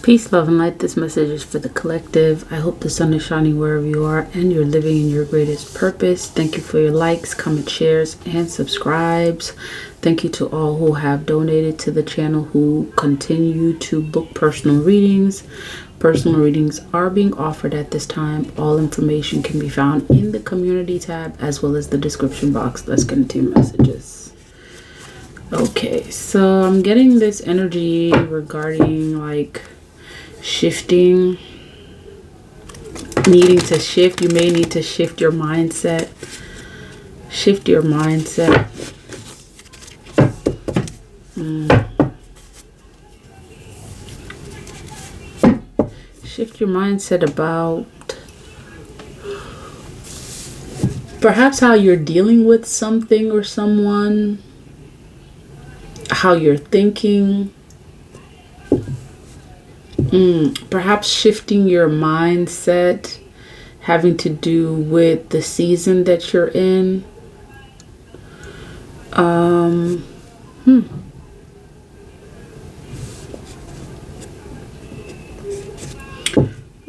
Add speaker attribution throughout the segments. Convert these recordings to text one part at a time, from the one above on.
Speaker 1: Peace, love, and light. This message is for the collective. I hope the sun is shining wherever you are and you're living in your greatest purpose. Thank you for your likes, comments, shares, and subscribes. Thank you to all who have donated to the channel, who continue to book personal readings. Personal readings are being offered at this time. All information can be found in the community tab as well as the description box. Let's get into messages. Okay, so I'm getting this energy regarding like shifting, needing to shift. You may need to shift your mindset. Shift your mindset. Shift your mindset about perhaps how you're dealing with something or someone, how you're thinking. Perhaps shifting your mindset having to do with the season that you're in.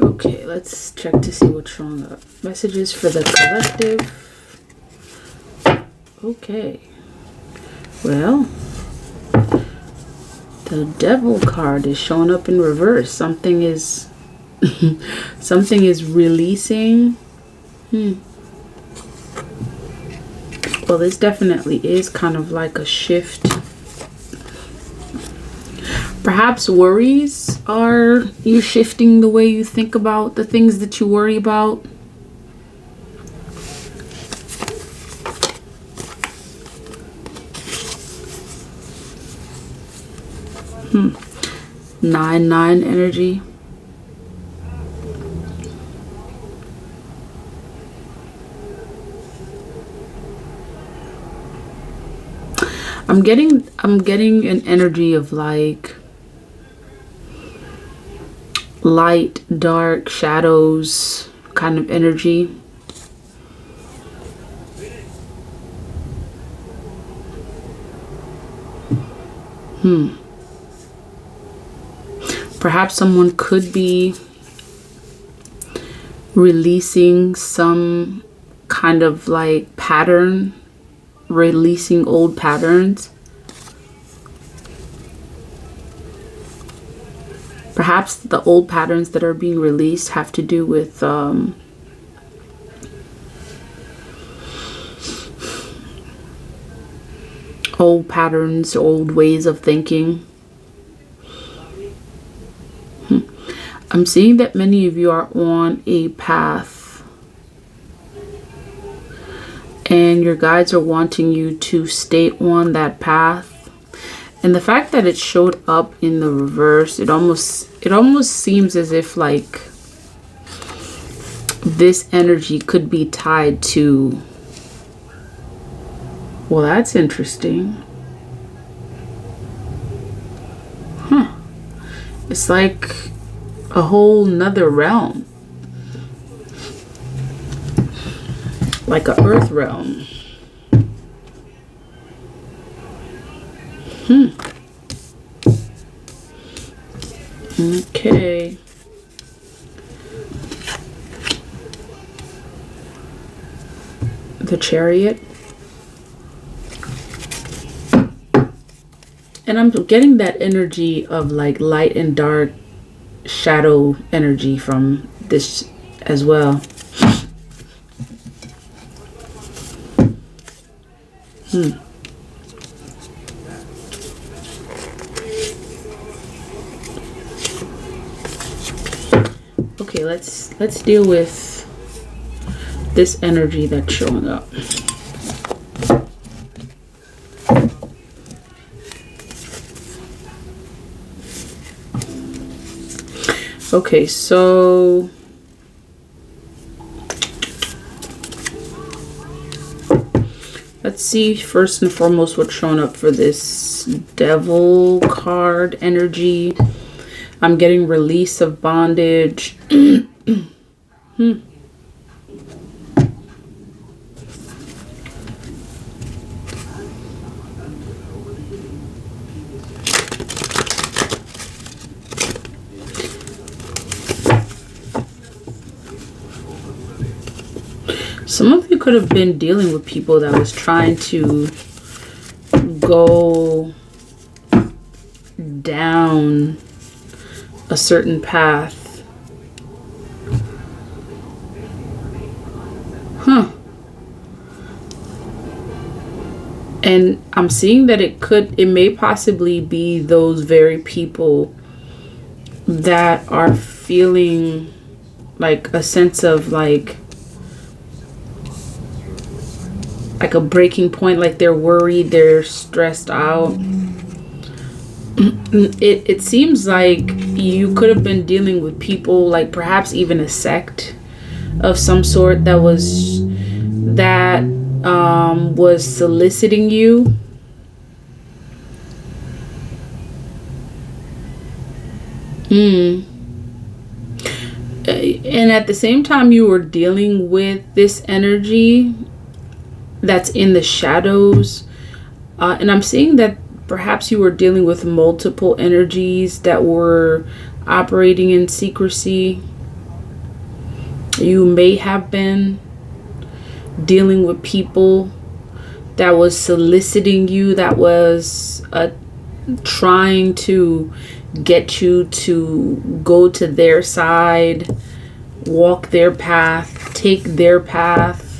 Speaker 1: Okay, let's check to see what's showing up. Messages for the collective. Okay. Well, the Devil card is showing up in reverse. Something is something is releasing. Well, this definitely is kind of like a shift. Perhaps worries are you shifting the way you think about the things that you worry about. Nine energy. I'm getting an energy of like light, dark, shadows kind of energy. Perhaps someone could be releasing some kind of like pattern, releasing old patterns. Perhaps the old patterns that are being released have to do with old patterns, old ways of thinking. I'm seeing that many of you are on a path and your guides are wanting you to stay on that path. And the fact that it showed up in the reverse, it almost seems as if like this energy could be tied to, well, that's interesting. It's like a whole nother realm, like a earth realm. Okay. The Chariot. And I'm getting that energy of like light and dark, shadow energy from this as well. Okay, let's deal with this energy that's showing up. Okay, so let's see first and foremost what's showing up for this Devil card energy. I'm getting release of bondage. Some of you could have been dealing with people that was trying to go down a certain path. And I'm seeing that it may possibly be those very people that are feeling like a sense of like a breaking point, like they're worried, they're stressed out. It seems like you could have been dealing with people, like perhaps even a sect of some sort that was soliciting you. And at the same time you were dealing with this energy that's in the shadows, and I'm seeing that perhaps you were dealing with multiple energies that were operating in secrecy. You may have been dealing with people that was soliciting you, that was trying to get you to go to their side, walk their path, take their path.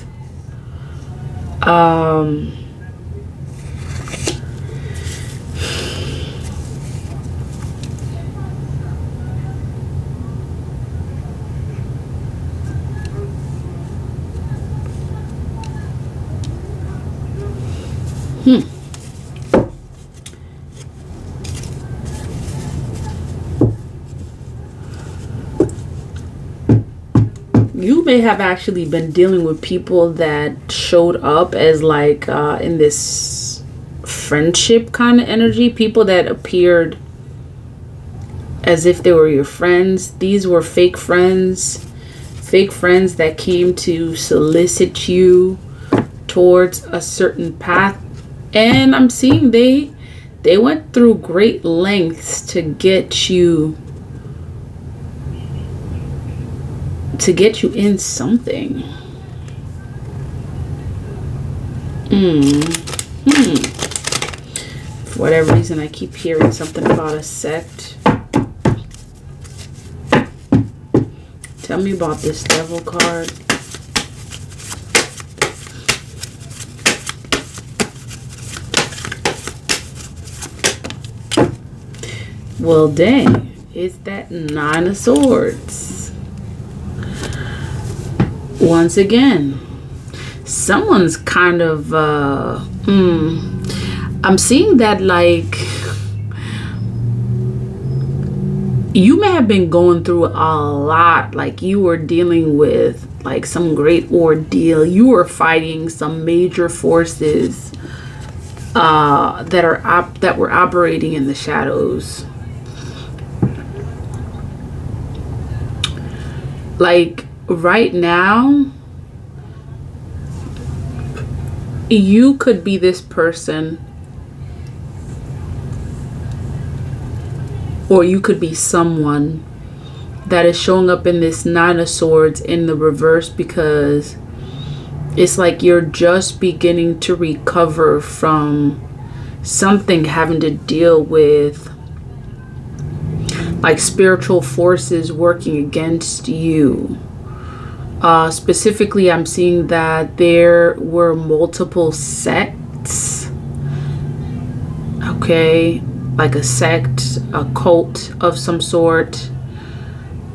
Speaker 1: You may have actually been dealing with people that showed up as like in this friendship kind of energy, people that appeared as if they were your friends. These were fake friends that came to solicit you towards a certain path. And I'm seeing they went through great lengths to get you in something. For whatever reason, I keep hearing something about a sect. Tell me about this devil card. Well, dang, it's that Nine of Swords. Once again, someone's kind of I'm seeing that like you may have been going through a lot, like you were dealing with like some great ordeal. You were fighting some major forces that were operating in the shadows. Like right now, you could be this person, or you could be someone that is showing up in this Nine of Swords in the reverse, because it's like you're just beginning to recover from something having to deal with like spiritual forces working against you. Specifically, I'm seeing that there were multiple sects. Okay, like a sect, a cult of some sort,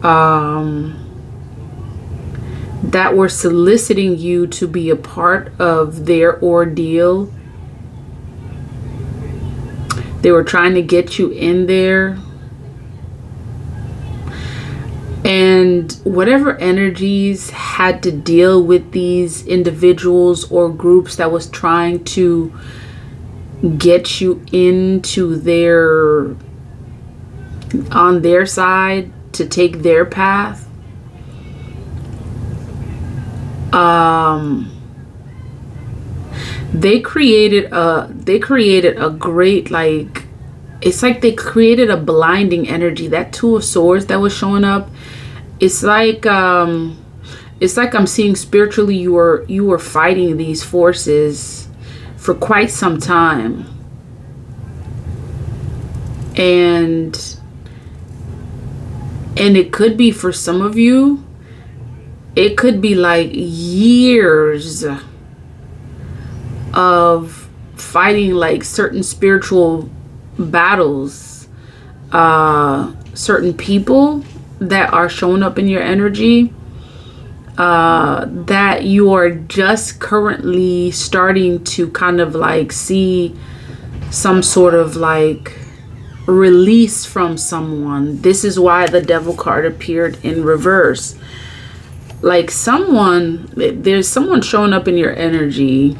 Speaker 1: that were soliciting you to be a part of their ordeal. They were trying to get you in there. And whatever energies had to deal with these individuals or groups that was trying to get you into on their side to take their path, they created a great, like, it's like they created a blinding energy. That Two of Swords that was showing up, it's like It's like I'm seeing spiritually you were fighting these forces for quite some time. And it could be, for some of you, it could be like years of fighting like certain spiritual battles, certain people that are showing up in your energy, that you are just currently starting to kind of like see some sort of like release from someone. This is why the Devil card appeared in reverse. Like there's someone showing up in your energy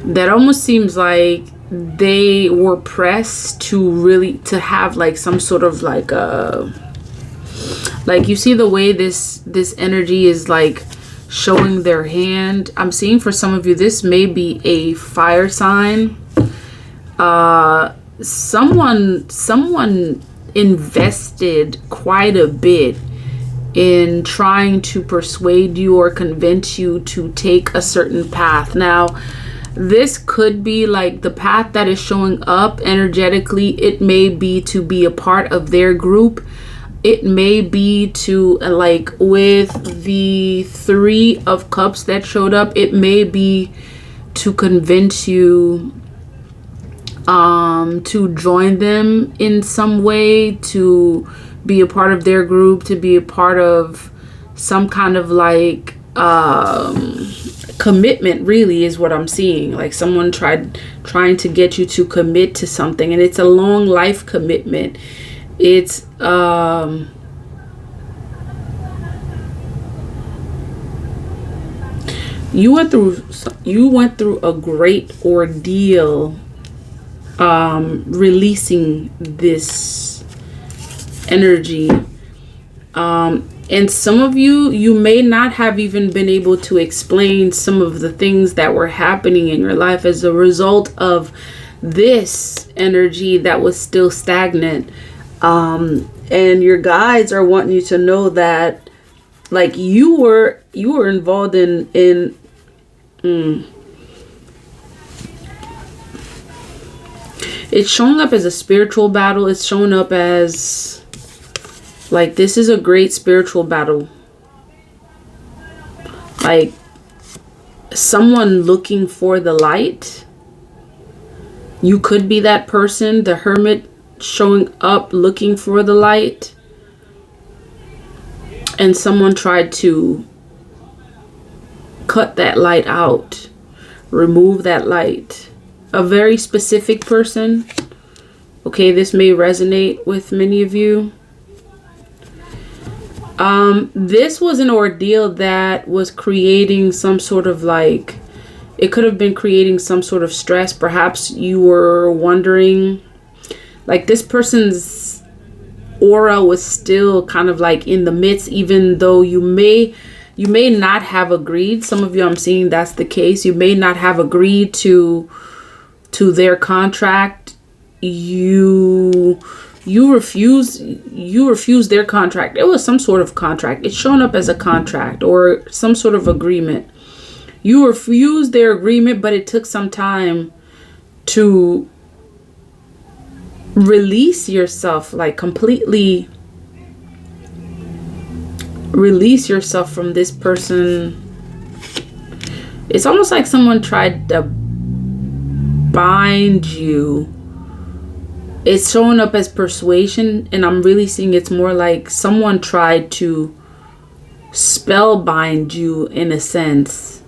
Speaker 1: that almost seems like they were pressed to have like some sort of like you see the way this energy is like showing their hand. I'm seeing for some of you, this may be a fire sign. Someone invested quite a bit in trying to persuade you or convince you to take a certain path. Now, this could be like the path that is showing up energetically. It may be to be a part of their group. It may be to, like with the 3 of Cups that showed up, it may be to convince you to join them in some way, to be a part of their group, to be a part of some kind of like commitment, really, is what I'm seeing. Like someone trying to get you to commit to something, and it's a long life commitment. It's you went through a great ordeal releasing this energy, and some of you may not have even been able to explain some of the things that were happening in your life as a result of this energy that was still stagnant. And your guides are wanting you to know that like you were involved in it's showing up as a spiritual battle. It's showing up as like this is a great spiritual battle. Like someone looking for the light. You could be that person, the Hermit, showing up looking for the light. And someone tried to cut that light out, remove that light. A very specific person. Okay, this may resonate with many of you. This was an ordeal that was creating some sort of like, it could have been creating some sort of stress. Perhaps you were wondering, like this person's aura was still kind of like in the midst, even though you may not have agreed. Some of you, I'm seeing that's the case. You may not have agreed to their contract. You refuse their contract. It was some sort of contract. It's shown up as a contract or some sort of agreement. You refused their agreement, but it took some time to release yourself, like completely release yourself from this person. It's almost like someone tried to bind you. It's showing up as persuasion, and I'm really seeing it's more like someone tried to spellbind you in a sense.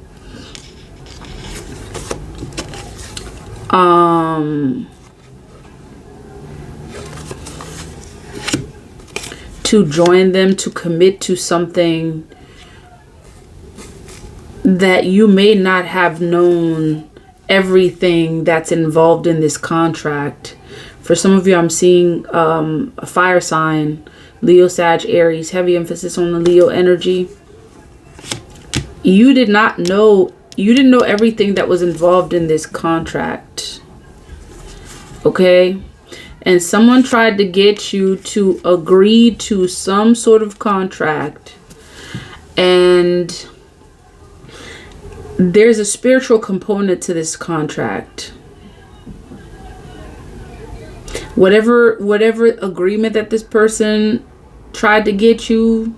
Speaker 1: To join them, to commit to something that you may not have known everything that's involved in this contract. For some of you, I'm seeing a fire sign, Leo, Sag, Aries, heavy emphasis on the Leo energy. You didn't know everything that was involved in this contract. Okay? And someone tried to get you to agree to some sort of contract. And there's a spiritual component to this contract. Whatever agreement that this person tried to get you,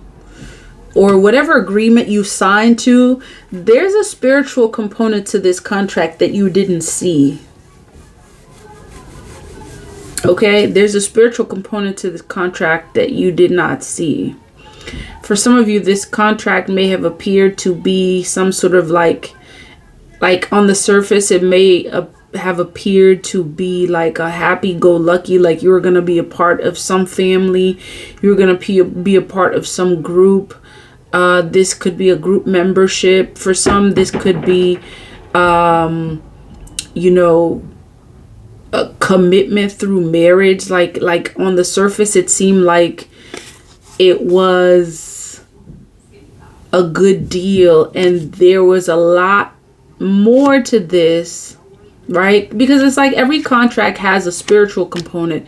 Speaker 1: or whatever agreement you signed to, there's a spiritual component to this contract that you didn't see. Okay, there's a spiritual component to this contract that you did not see. For some of you, this contract may have appeared to be some sort of like on the surface, it may have appeared to be like a happy-go-lucky, like you were going to be a part of some family, you're going to be a part of some group. This could be a group membership. For some, this could be, you know, a commitment through marriage. Like on the surface, it seemed like it was a good deal, and there was a lot more to this, right? Because it's like every contract has a spiritual component,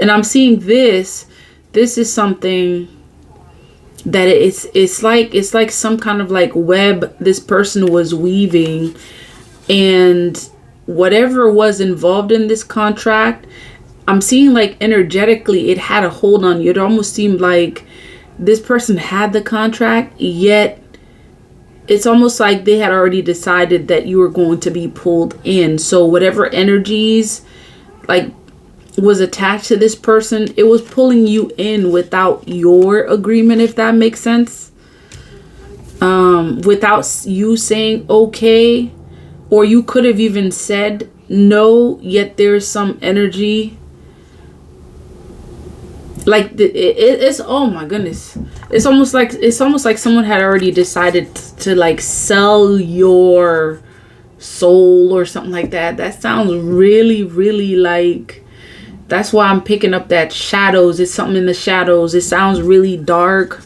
Speaker 1: and I'm seeing this is something that it's like some kind of like web this person was weaving, and whatever was involved in this contract, I'm seeing like energetically it had a hold on you. It almost seemed like this person had the contract, yet it's almost like they had already decided that you were going to be pulled in. So whatever energies like was attached to this person, it was pulling you in without your agreement, if that makes sense. Without you saying okay, or you could have even said no, yet there's some energy like it's oh my goodness, it's almost like someone had already decided to like sell your soul or something like that. That sounds really, really like, that's why I'm picking up that shadows. It's something in the shadows. It sounds really dark.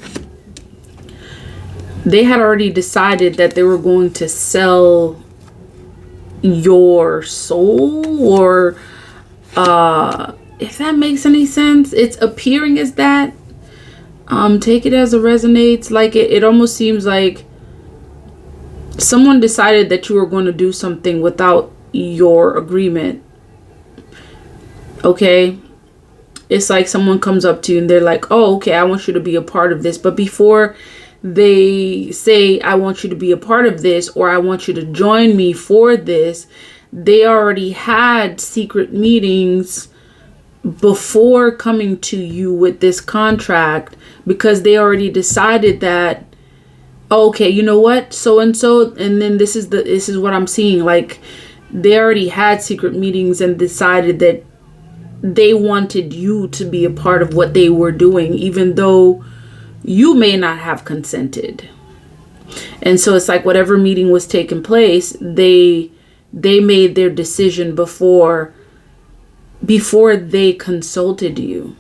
Speaker 1: They had already decided that they were going to sell your soul, or if that makes any sense. It's appearing as that. Take it as it resonates. Like it almost seems like someone decided that you were going to do something without your agreement. Okay, it's like someone comes up to you and they're like, oh, okay, I want you to be a part of this. But before they say, I want you to be a part of this, or I want you to join me for this, they already had secret meetings before coming to you with this contract, because they already decided that, okay, you know what, so and so, and then this is what I'm seeing. Like they already had secret meetings and decided that they wanted you to be a part of what they were doing, even though you may not have consented. And so it's like whatever meeting was taking place, they made their decision before they consulted you.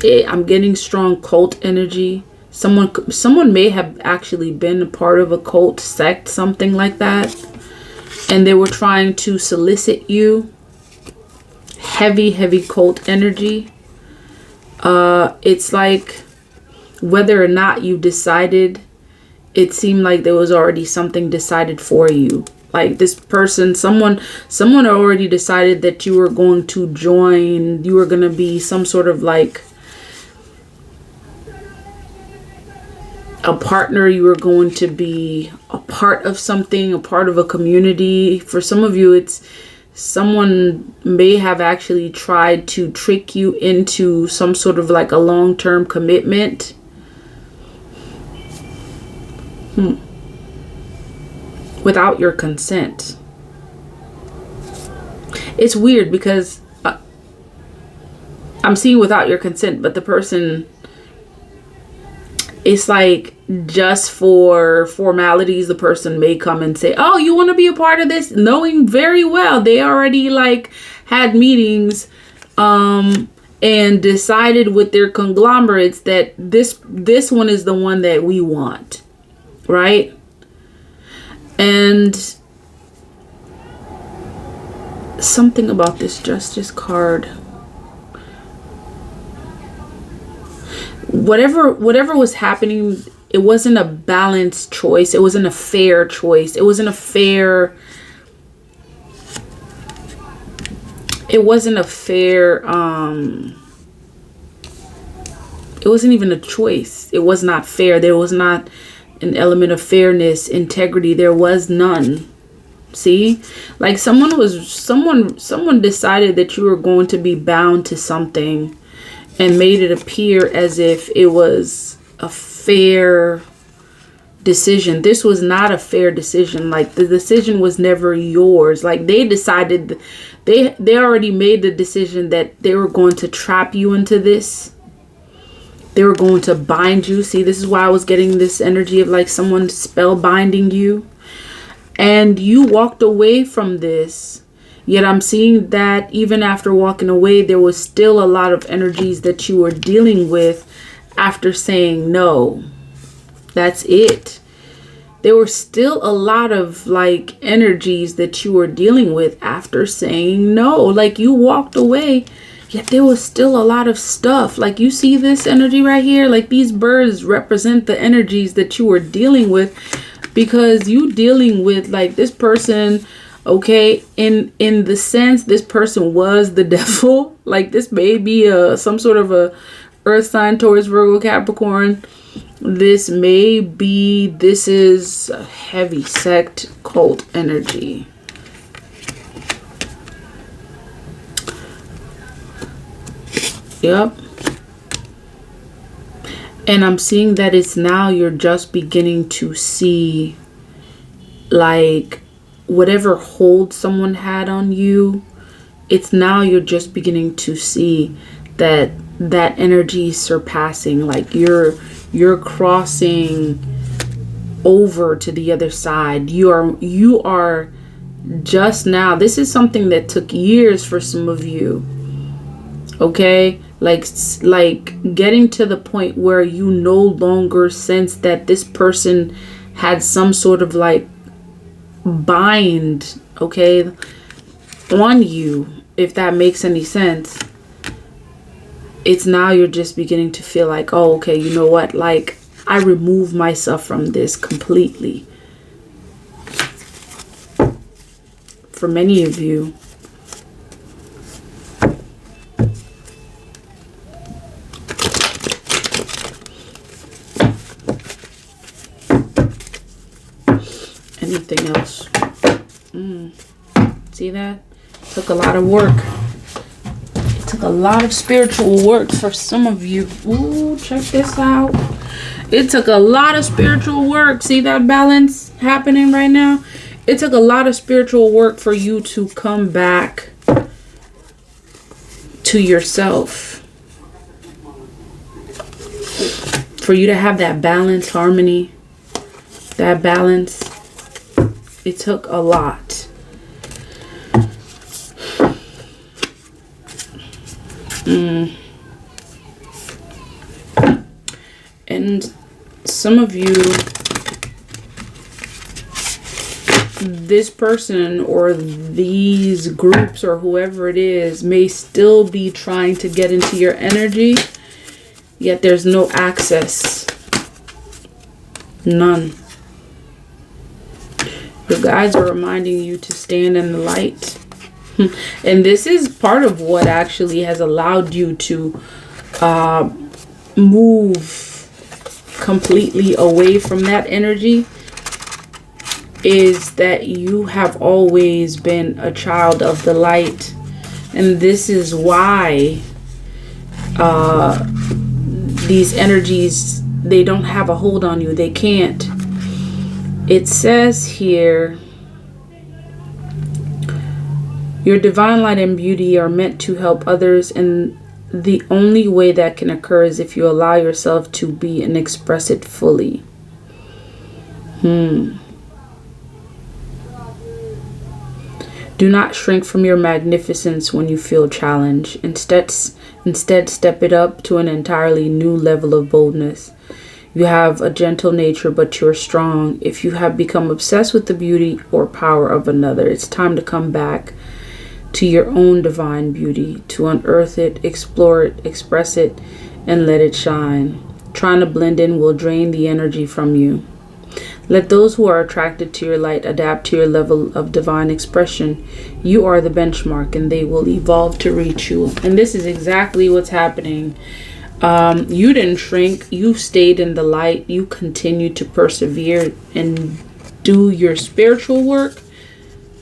Speaker 1: I'm getting strong cult energy. Someone may have actually been a part of a cult sect, something like that, and they were trying to solicit you. Heavy cult energy. It's like whether or not you decided, it seemed like there was already something decided for you. Like this person, someone already decided that you were going to join, you were going to be some sort of like a partner, you were going to be a part of something, a part of a community. For some of you, it's someone may have actually tried to trick you into some sort of like a long-term commitment. Without your consent. It's weird because I'm seeing without your consent, but the person, it's like just for formalities, the person may come and say, oh, you want to be a part of this, knowing very well they already like had meetings and decided with their conglomerates that this one is the one that we want, right? And something about this justice card. whatever was happening, it wasn't a balanced choice. It wasn't a fair choice. It wasn't a fair it wasn't even a choice. It was not fair. There was not an element of fairness, integrity. There was none. See, like someone decided that you were going to be bound to something and made it appear as if it was a fair decision. This was not a fair decision. Like the decision was never yours. Like they decided, they already made the decision that they were going to trap you into this. They were going to bind you. See, this is why I was getting this energy of like someone spell binding you. And you walked away from this. Yet I'm seeing that even after walking away, there was still a lot of energies that you were dealing with after saying no. That's it. There were still a lot of like energies that you were dealing with after saying no. Like you walked away, yet there was still a lot of stuff. Like you see this energy right here, like these birds represent the energies that you were dealing with, because you dealing with like this person, okay, in the sense this person was the devil. Like this may be some sort of a earth sign, Taurus, Virgo, Capricorn. This is a heavy sect cult energy. Yep. And I'm seeing that it's now you're just beginning to see like whatever hold someone had on you. It's now you're just beginning to see that energy is surpassing. Like you're crossing over to the other side. You are just now. This is something that took years for some of you. Okay? Like getting to the point where you no longer sense that this person had some sort of like bind, okay, on you, if that makes any sense. It's now you're just beginning to feel like, oh, okay, you know what? Like I remove myself from this completely. For many of you. Anything else? See that? Took a lot of work. It took a lot of spiritual work for some of you. Ooh, check this out. It took a lot of spiritual work. See that balance happening right now? It took a lot of spiritual work for you to come back to yourself. For you to have that balance, harmony, that balance. It took a lot. And some of you, this person or these groups or whoever it is may still be trying to get into your energy, yet there's no access. None. Your guides are reminding you to stand in the light. And this is part of what actually has allowed you to move completely away from that energy, is that you have always been a child of the light. And this is why these energies, they don't have a hold on you. They can't. It says here, your divine light and beauty are meant to help others, and the only way that can occur is if you allow yourself to be and express it fully. Do not shrink from your magnificence when you feel challenged. Instead, step it up to an entirely new level of boldness. You have a gentle nature, but you're strong. If you have become obsessed with the beauty or power of another, it's time to come back to your own divine beauty, to unearth it, explore it, express it, and let it shine. Trying to blend in will drain the energy from you. Let those who are attracted to your light adapt to your level of divine expression. You are the benchmark, and they will evolve to reach you. And this is exactly what's happening. You didn't shrink. You stayed in the light. You continued to persevere and do your spiritual work.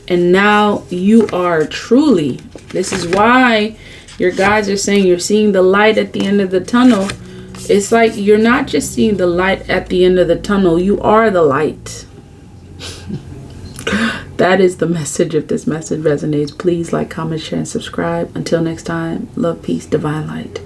Speaker 1: And now you are truly, this is why your guides are saying you're seeing the light at the end of the tunnel. It's like you're not just seeing the light at the end of the tunnel. You are the light. That is the message. If this message resonates, please like, comment, share, and subscribe. Until next time, love, peace, divine light.